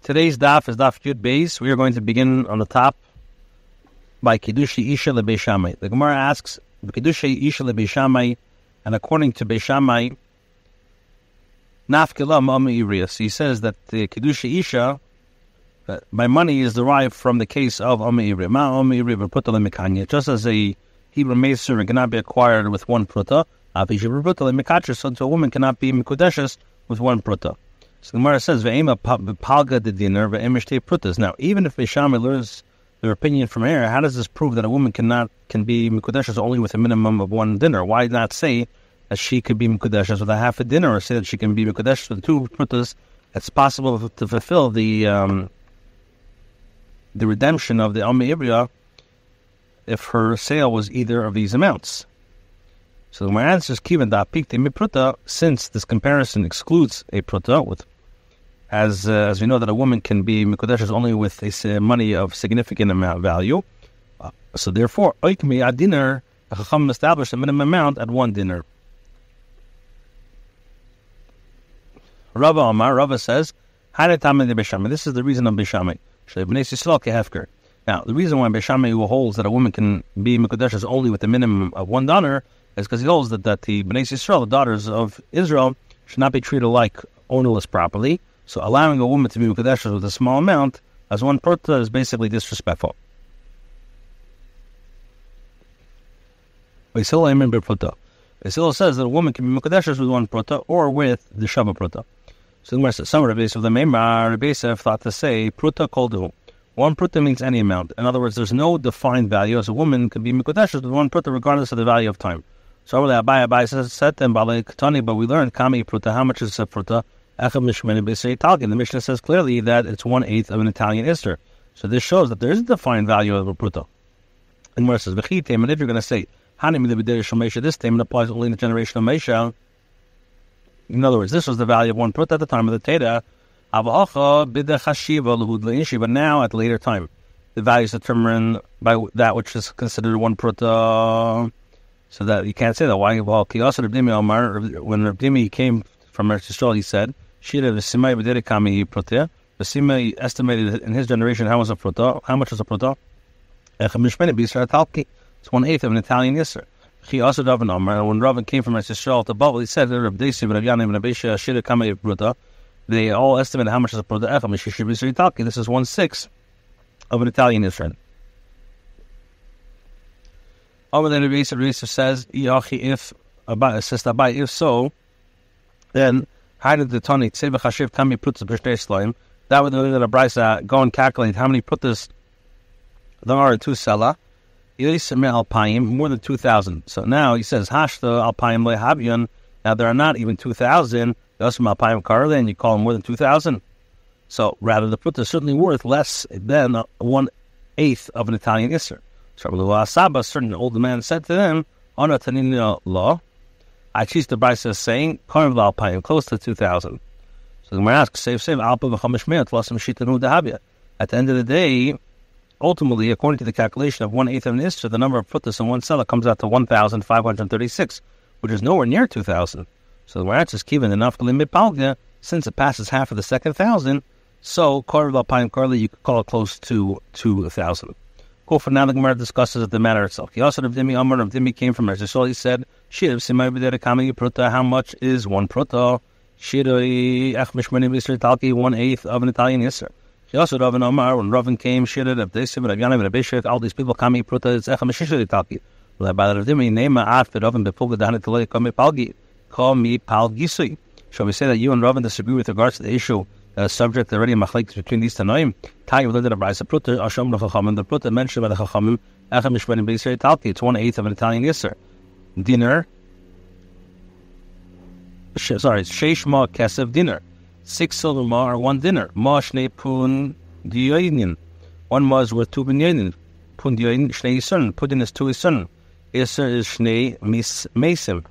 Today's daf is daf Yud Beis. We are going to begin on the top by Kidushin Isha leBeis Shammai. The Gemara asks, Kidushin Isha leBeis Shammai, and according to Beis Shammai, Nafkila Ma'am Irias. He says that the Kidushin Isha, by money, is derived from the case of Am Iriya. Ma'am Iriya v'pruta le'mekanya. Just as a Hebrew maid servant cannot be acquired with one pruta, so a woman cannot be mikudeshes with one pruta. So the Gemara says, "Ve'ema palga de dinner ve'emishtei prutas." Now, even if Beis Shammai learns their opinion from here, how does this prove that a woman can be mikudeshes only with a minimum of one dinner? Why not say that she could be mikudeshes with a half a dinner, or say that she can be mikudeshes with two prutas? It's possible to fulfill the redemption of the Alma Ivriya if her sale was either of these amounts. So my answer is Kivan da pikte mi pruta, since this comparison excludes a pruta, with as we know that a woman can be mikudeshes only with a money of significant amount of value. So therefore, oikmi ad dinner, the Chacham established a minimum amount at one dinner. Rava says, this is the reason of Beis Shammai. Now, the reason why Beis Shammai holds that a woman can be mikudeshes only with a minimum of $1 is because he holds that the Bnei Yisrael, the daughters of Israel, should not be treated like ownerless properly. So allowing a woman to be mikudeshes with a small amount as one pruta is basically disrespectful. Basil says that a woman can be mikudeshes with one pruta or with the shava pruta. So the Gemara says, some Rabbi of the Meimar, Rabbi Yosef thought to say pruta koldu. One pruta means any amount. In other words, there's no defined value, as a woman can be mikudeshes with one pruta regardless of the value of time. So Abai said to him, but we learned kami pruta, how much is a pruta? The Mishnah says clearly that it's 1/8 of an Italian Easter. So this shows that there is a defined value of a pruta. And where it says, and if you're going to say, this statement applies only in the generation of Mesha. In other words, this was the value of one pruta at the time of the Teda. But now, at a later time, the value is determined by that which is considered one pruta. So that you can't say that. Why? Well, when Rabdimi came from Eretz Yisrael, he said, V'simai estimated in his generation how much was a pruta. It's 1/8 of an Italian Yisr. He also davened Omar. When Rav came from Eretz Yisrael to Babel, he said, they all estimated how much is a pruta. This is 1/6 of an Italian Yisr. Over there, Rabbi Yosef says, if so, then how did the Tani Tzeva Chashiv Tami Prutas B'Shtei Slaim? That would mean that a brisa go and calculate how many prutas there are in two sela. Alpayim, more than 2,000. So now he says Hashta Alpayim leHabyan. Now there are not even 2,000. Those from Alpayim Karle, and you call them more than 2,000. So rather, the pruta is certainly worth less than 1/8 of an Italian Isser. So a certain old man said to them, "Ona Tanina law." I choose the brisa is saying, close to 2,000. So the Gemara asks, save, Alpa v'chamish plus some shitanu dahabia. At the end of the day, ultimately, according to the calculation of 1/8 of an Isra, the number of prutas in one seller comes out to 1,536, which is nowhere near 2,000. So the Gemara asks, Kivan enough to limit palga, since it passes half of the second 1,000, so Karli, you could call it close to 2,000. Cool. For now, the Gemara discusses the matter itself. He also Dimi came from Eretz Yisrael. He said, how much is one pruta? 1/8 of an Italian Yisr. He also Rav and Omar, when Rav came, all these people kami pruta is echamishishri talki. Shall we say that you and Rav disagree with regards to the issue? Subject already in machlekes between these tanoim. Tagi learned a brisa pruta. Asham l'chachamim. The pruta mentioned by the chachamim. Echem mishpanim b'Yisrael talki. It's 1/8 of an Italian Yisr. Dinner. Sheish ma kesef dinner. 6 silver ma or 1 dinner. Ma shnei pun diyoinin. 1 ma is worth 2 binyoinin. Pun diyoinin shnei yisern. Pudin is 2 yisern. Yisr is shnei mismesim.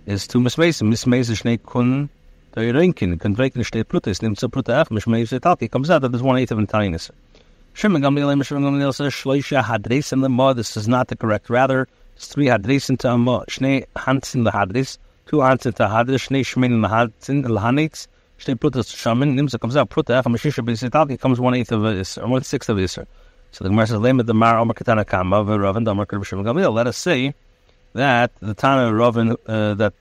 Is 2 mismesim. Mismesim is shnei kun. The Rinkin can break the state Plutus, named Sapruta Achmish, comes out that there's 1/8 of an Italian. Shimon Gamliel says Shloisha Hadres and the Ma. This is not the correct. Rather, it's 3 Hadres into a Ma. Shnei Hansin the Hadres, 2 Hansin to Hadres, Shnei Shmein the Hansin, Lahanitz, Shtei prutas shaman. Nimsa comes out pruta. Echad Mashisha b'Yisrael comes 1/8 of Isser, or 1/6 of Isser. So the Gemara says, "Lema the Mar Omer Katana Kama v'Ravan Damar Kidushin Gamliel." Let us say that the Tana Ravan that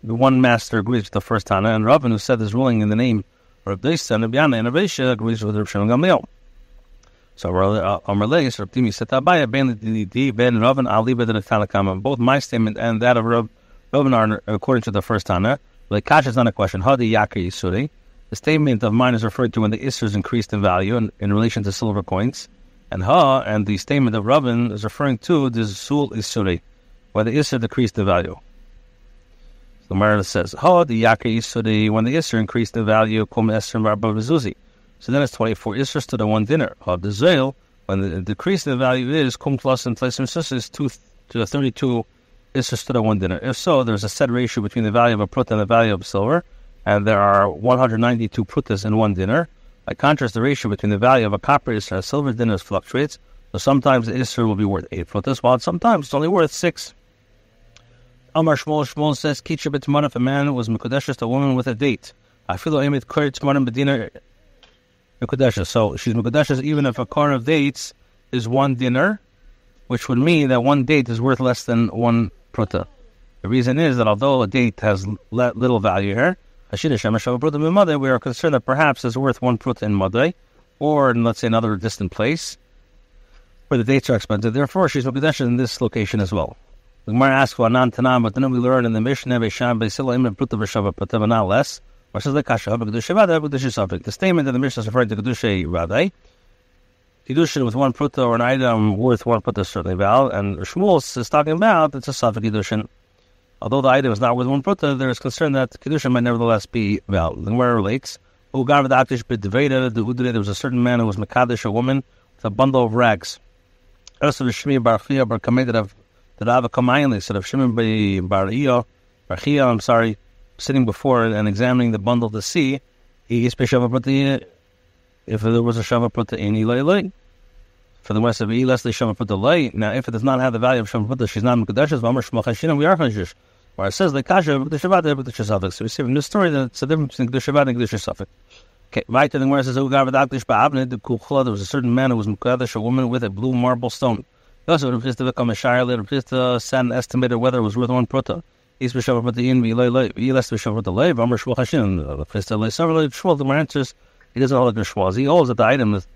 the one master agrees with the first Tana, and Ravan who said this ruling in the name of Rabbi S and Rabbi and Rabbi agrees with Rabbi Shimon Gamliel. So Amarlei, so Rabbi said Abaya ben Ravan Ali ben the Tana Kama. Both my statement and that of Ravan are according to the first Tana. Like Kash is not a question. Hadi Yakar Yisuri. The statement of mine is referred to when the Isser is increased in value in relation to silver coins, and the statement of Ravan is referring to the Sul Isuri, where the Isser decreased in value. The Gemara says, the Yakar Isuri, when the Isser increased in value, Kum Esrim Rabba Vizuzi. So then it's 24 Isser to the one dinner. The Zail, when the decrease in value is Kum plus and Tleisim Sus is 2 to 32 Isser to the one dinner. If so, there's a set ratio between the value of a prut and the value of silver, and there are 192 prutas in one dinner. By contrast, the ratio between the value of a copper Isser and a silver dinner fluctuates. So sometimes the Isser will be worth 8 prutas, while sometimes it's only worth 6. Amar Shmuel says, Kitcha b'tmana, if a man was mekudeshes to a woman with a date. I feel like Amit Kurt Tmana Bedina mekudeshes. So she's mekudeshes even if a corn of dates is one dinner, which would mean that one date is worth less than one pruta. The reason is that although a date has little value here, we are concerned that perhaps it's worth one pruta in Madai, or in, let's say, another distant place, where the dates are expensive. Therefore, she's mekudeshes in this location as well. The Gemara asks for Anan Tanam, but then we learn in the Mishnah Veisham Beisila Imre Pruta V'Shava Pruta, but not less. Or says like Kasha Kedushin Vadai Kedushin subject. The statement that the Mishnah is referring to Kedushin Vadai, Kidushin with one pruta or an item worth one pruta is certainly valid, and Shmuel is talking about it's a suffix Kidushin. Although the item is not worth one pruta, there is concern that Kidushin might nevertheless be valid. The Gemara relates, there was a certain man who was Mekadesh, a woman with a bundle of rags. Also, the Shmi Bar Chia Bar Kameh that Rav Kamayli said of Shimon Bar Chia, sitting before and examining the bundle to see, if there was a Shava Pruta in Ilay. For the rest of it, less Shava Pruta Lay. Now, if it does not have the value of Shava Pruta, she's not Mekudeshes, Vamar Shmach Hashinah, we are Chashish. Where it says, like Kasha, Kedushin Kedushin Safik. So we see from this story that it's a difference between Kedushin and Kedushin Safik. Okay, right to the where it says, there was a certain man who was Mekadesh, a woman with a blue marble stone. Also, Rav Chisda become a shire later. Rav Chisda said and estimated whether it was worth one pruta. He's b'shavar pruta in v'ilay less b'shavar pruta lay. V'amar Shmuel Hashin. Rav Chisda lay several. Shmuel the answers he doesn't hold like Shmuel. He holds that the item is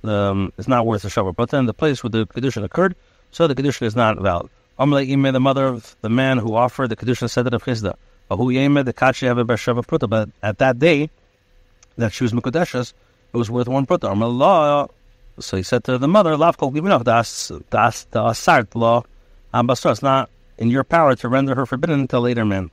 not worth a shavar pruta, and the place where the kedushin occurred, so the kedushin is not valid. Amalei Ime, the mother of the man who offered the kedushin, said to Rav Chisda, "Ahu Yeme the kachi have a b'shavar pruta." But at that day that she was mekudeshes, it was worth one pruta. Amalei. So he said to the mother, "Lav kol giving off the asart law, ambasra. It's not in your power to render her forbidden until later man.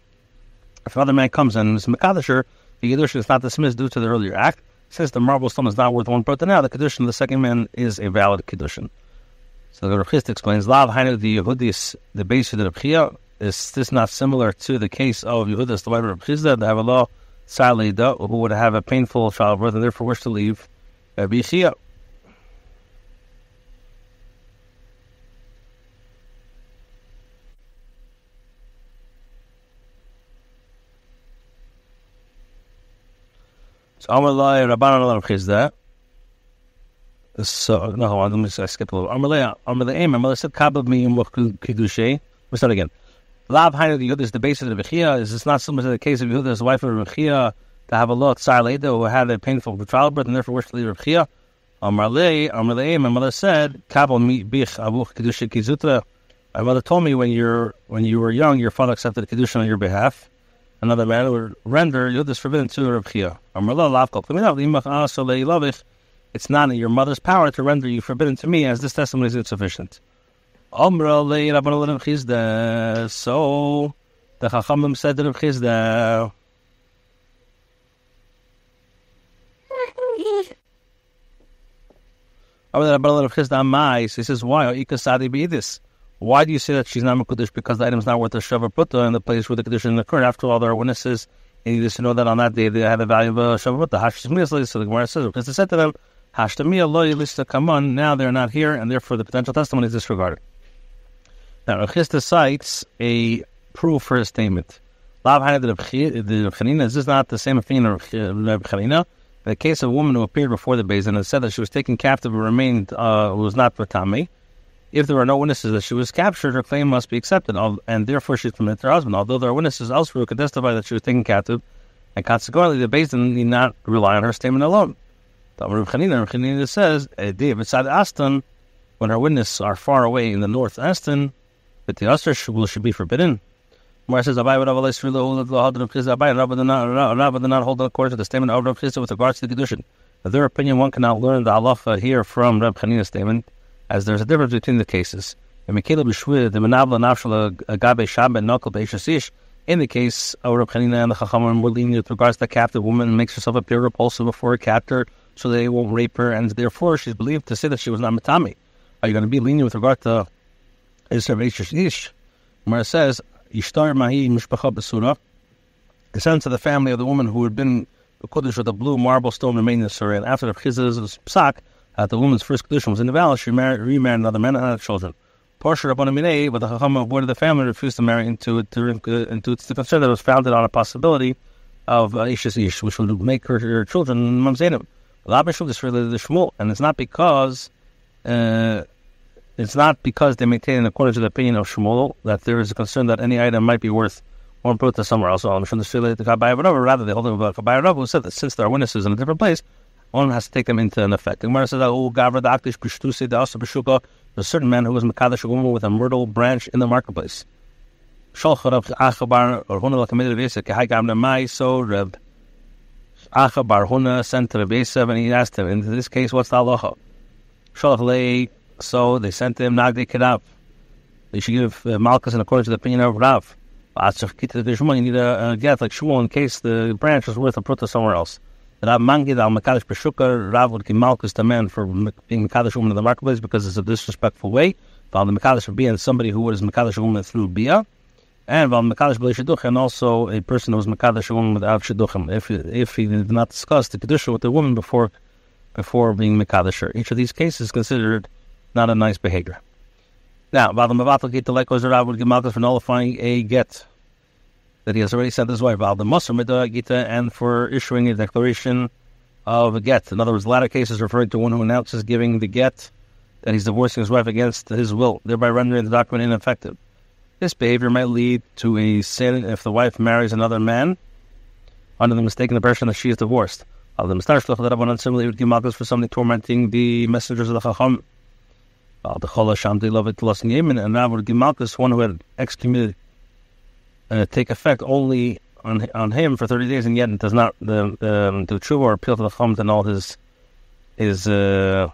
If another man comes and is mekadesher, the kedushin is not dismissed due to the earlier act. Since the marble stone is not worth one pruta now, the kedushin of the second man is a valid kedushin." So the Rav Chisda explains, "Lav hainu the Yehudis, the base of the Rav Chia. Is this not similar to the case of Yehudis, the wife of Rav Chisda, that have a law salida, who would have a painful childbirth and therefore wish to leave Rabbi Chia?" So Amalei Rabbanan Rav Chisda. So no, let me skip a little. Amalei Aim. Amalei said, "Kabel me in Kidushin." We start again. Lav Hainu the Yehuda is the base of the Rav Chia. Is this not similar to the case of Yehuda, the wife of Rav Chia, to have a law Tsar Leida who had a painful childbirth and therefore wished to leave Rav Chia? Amalei Aim. My mother said, "Kabel me bich avuch Kidushin kizutra." My mother told me when you were young, your father accepted Kidushin on your behalf. Another man would render Yehuda forbidden to Rav Chia. It's not in your mother's power to render you forbidden to me, as this testimony is insufficient. So the Chachamim said to Rav Chisda, he says, why do you say that she's not Mekudesh? Because the item is not worth a Shava Pruta in the place where the Kedushin occurred. After all, there are witnesses, and you just know that on that day they had the value of a Shava Pruta. So the Gemara says, because they said to them, Hashtamiya lo yilista kaman, now they're not here, and therefore the potential testimony is disregarded. Now, Rav Chisda cites a proof for his statement. Lav Haina the Chanina, is this not the same opinion of Reb Chanina? In the case of a woman who appeared before the Beis Din and said that she was taken captive and remained, was not Vatami, if there are no witnesses that she was captured, her claim must be accepted, and therefore she is permitted to her husband. Although there are witnesses elsewhere who can testify that she was taken captive, and consequently the Beis Din need not rely on her statement alone. Reb Chanina says, Aston, when her witnesses are far away in the north Aston, but the Asr should be forbidden. Mara says, Rabbi did not hold according to the statement of Reb Chisda with regards to the Kidushin. In their opinion, one cannot learn the halacha here from Reb Chanina's statement, as there's a difference between the cases. In the case of Reb Chanina and the Chachamim were lenient with regards to the captive woman and makes herself appear repulsive before a captor so they won't rape her, and therefore she's believed to say that she was not Matami. Are you going to be lenient with regard to Isra Ish? Mara says, Ishtar Mahi Mishpacha Basura, the sons of the family of the woman who had been the Kiddush with the blue marble stone remained in Surah, and after the Chiz's psak, the woman's first Kiddush was in the valley, she remarried another man and had children. Portia Rabbanim Minei, but the Chacham avoided the family, refused to marry into it to consider that it was founded on a possibility of Ish's Ish, which would make her children Mamzenim. And it's not because they maintain, according to the opinion of Shmuel, that there is a concern that any item might be worth one put to somewhere else. Rather, they hold about Kabbai Rav, who said that since there are witnesses in a different place, one has to take them into an effect. The Gemara says, there's a certain man who was Mekadosh a woman with a myrtle branch in the marketplace. So Reb Acha Bar Huna sent to Reb Yosef and he asked him, in this case, what's the halacha? So they sent him Nagdi Kedav. They should give Malchus in accordance to the opinion of Rav. You need a get like Shmuel in case the branch is worth a put to somewhere else. Rav Mangid al Mekadosh Peshuka, Rav would give Malchus to men for being Mekadosh woman in the marketplace because it's a disrespectful way. Val the Mekadosh for being somebody who was Mekadosh woman through Bia. And Val Mekadosh B'lei Shidduch, and also a person who was Mekadosh a woman without Shidduchim, if he did not discuss the Kedusha with the woman before being Mekadosh her. Each of these cases is considered not a nice behavior. Now, Val the Mavatal Gita Lekos Rav would give Malchus for nullifying a get that he has already sent his wife, Val the Musar Midah Gita, and for issuing a declaration of a get. In other words, the latter case is referring to one who announces giving the get that he's divorcing his wife against his will, thereby rendering the document ineffective. This behavior might lead to a sin if the wife marries another man under the mistaken impression that she is divorced. Similarly, would give Malchus for something tormenting the messengers of the Chacham. And Rav would give Malchus one who had excommunicated take effect only on him for 30 days, and yet it does not do tshuva or appeal to the Chacham and all his shamta.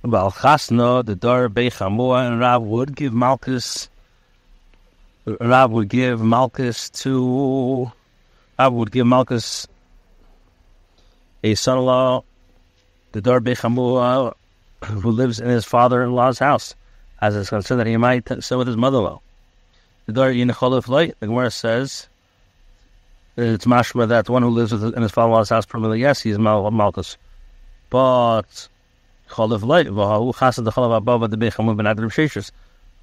Bal Chasna, the Dar Beichamua, and Rav would give Malchus a son-in-law, the Dar Beichamua, who lives in his father-in-law's house, as is concerned that he might sit with his mother-in-law. The Dar Yinecholef Loi, the Gemara says, it's mashma that one who lives in his father-in-law's house permanently, yes, he is Malchus. But Cholef Loi, Vahu Chasad the Cholef above the Beichamua ben Adrim Sheshus.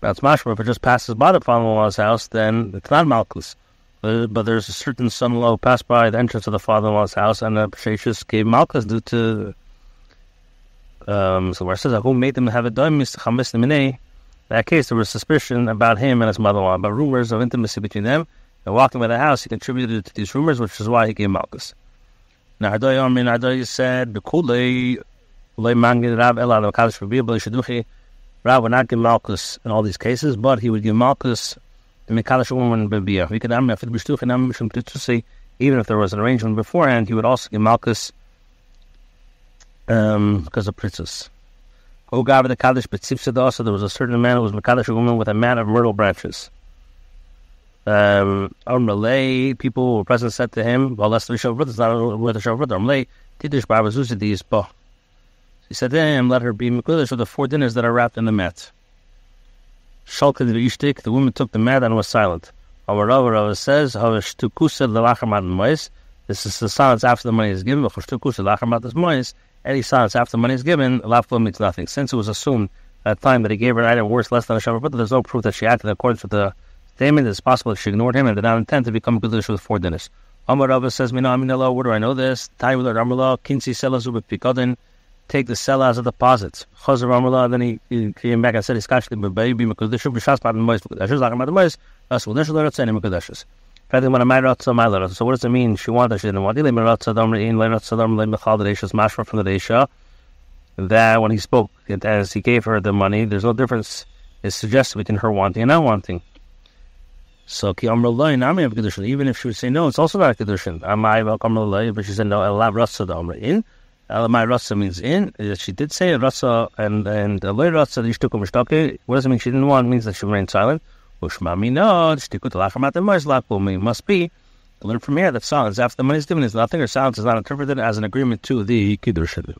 That's mashma. If it just passes by the father-in-law's house, then it's not Malchus. But there's a certain son-in-law who passed by the entrance of the father-in-law's house, and the Sheshus gave Malchus due to. So where it says who made them have a dime, in that case there was suspicion about him and his mother-in-law, but rumors of intimacy between them. And walking by the house, he contributed to these rumors, which is why he gave Malchus. Now Ardai said, "Bekulei Mangid Rav Ela the Mekadosh for Bia Shidduchi." Rav would not give Malchus in all these cases, but he would give Malchus the Mekadosh woman Bia. We could say even if there was an arrangement beforehand, he would also give Malchus because of princess. O God the Kaddish Betzipsada, also there was a certain man who was Mekadosh a woman with a mat of myrtle branches. Malay people were present said to him, well, lest we show brothers, not worth a show brother. Malay Tidish Bar Zuzidis Bo. He said to him, let her be Mekudesh with the 4 dinners that are wrapped in the mat. Shalka the Ishtik, the woman took the mat and was silent. Our says, this is the silence after the money is given. Any silence after the money is given, lafla means nothing. Since it was assumed at the time that he gave her an item worth less than a shekel, but there's no proof that she acted in accordance with the statement. It's possible that she ignored him and did not intend to become Kiddush with 4 dinners. Amar Rava says, where do I know this? Kinsi Sela Zuba Pikodin. Take the Sela as a deposit. Chazar Amrullah, then he came back and said, he's catching the baby, Mekudishim, Bishas, Pat, and Mois, Mekudishis, like about the Mois, that's what Nishal Ratza and Mekudishis. So what does it mean? She wanted, she didn't want it. Mashma from the Deisha. That when he spoke, as he gave her the money, there's no difference. It's suggested between her wanting and not wanting. So even if she would say no, it's also not a Kidushin. But she said no, in. My Rasa means in. She did say Rasa and Loy Rasa. What does it mean? She didn't want. It means that she remained silent. Must be. Learn from here that silence after the money is given is nothing, or silence is not interpreted as an agreement to the Kiddushin.